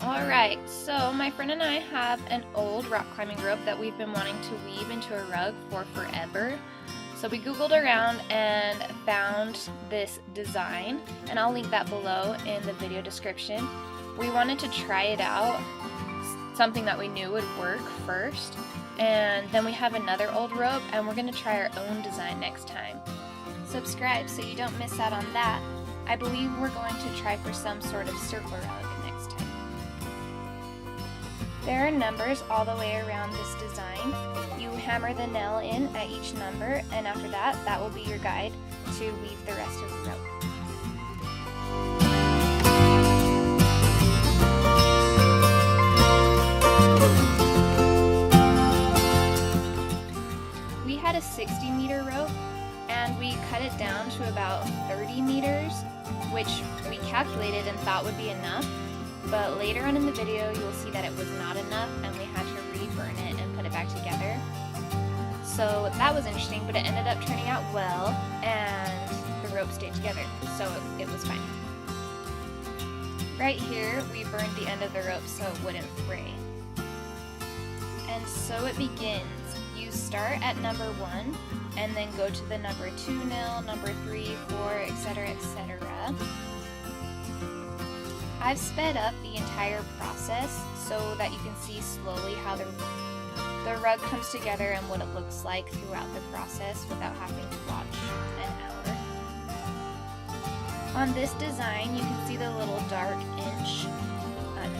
Alright, so my friend and I have an old rock climbing rope that we've been wanting to weave into a rug for forever. So we googled around and found this design, and I'll link that below in the video description. We wanted to try it out, something that we knew would work first, and then we have another old rope and we're going to try our own design next time. Subscribe so you don't miss out on that. I believe we're going to try for some sort of circle rug next time. There are numbers all the way around this design. You hammer the nail in at each number, and after that, that will be your guide to weave the rest of the rope. We had a 60-meter rope, and we cut it down to about 30 meters, which we calculated and thought would be enough. But later on in the video, you will see that it was not enough, and we had to reburn it and put it back together. So that was interesting, but it ended up turning out well, and the rope stayed together, so it was fine. Right here, we burned the end of the rope so it wouldn't fray. And so it begins. You start at number 1, and then go to the number 2 nail, number 3, 4, etc., etc. I've sped up the entire process so that you can see slowly how the rug comes together and what it looks like throughout the process without having to watch an hour. On this design, you can see the little dark inch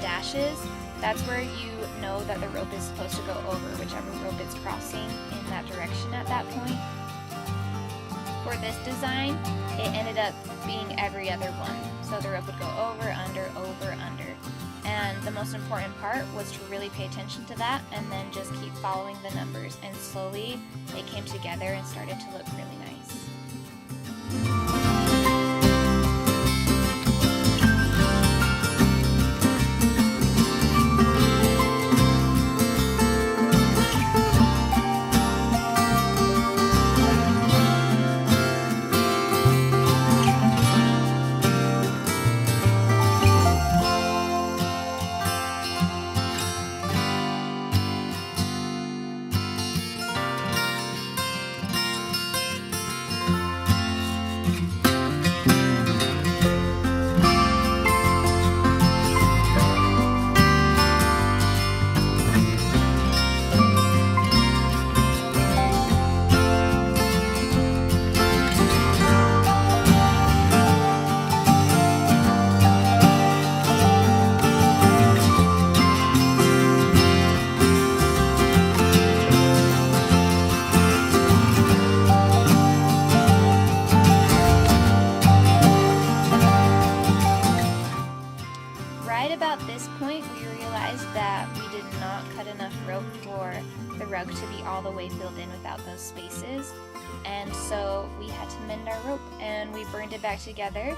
dashes. That's where you know that the rope is supposed to go over whichever rope it's crossing in that direction at that point. For this design, it ended up being every other one. So the rope would go over, under, and the most important part was to really pay attention to that and then just keep following the numbers, and slowly it came together and started to look really nice. Right about this point, we realized that we did not cut enough rope for the rug to be all the way filled in without those spaces, and so we had to mend our rope, and we burned it back together,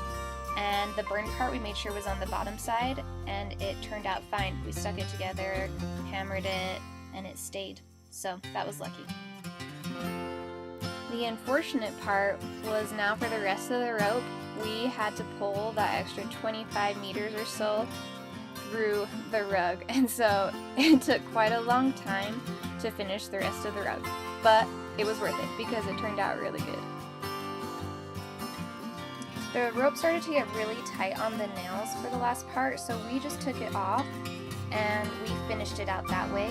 and the burned part we made sure was on the bottom side, and it turned out fine. We stuck it together, hammered it, and it stayed, so that was lucky. The unfortunate part was now for the rest of the rope, we had to pull that extra 25 meters or so through the rug, and so it took quite a long time to finish the rest of the rug, but it was worth it because it turned out really good. The rope started to get really tight on the nails for the last part, so we just took it off and we finished it out that way.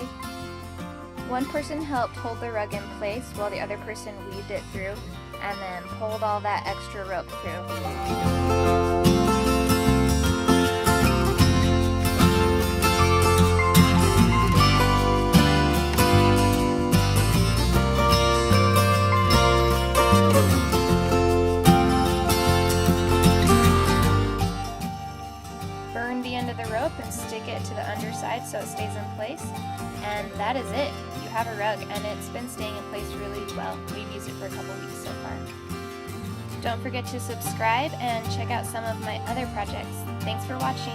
One person helped hold the rug in place while the other person weaved it through and then pulled all that extra rope through. Burn the end of the rope and stick it to the underside so it stays in place, and that is it. You have a rug, and it's been staying in place really well. We've used it for a couple weeks so far. Don't forget to subscribe and check out some of my other projects. Thanks for watching.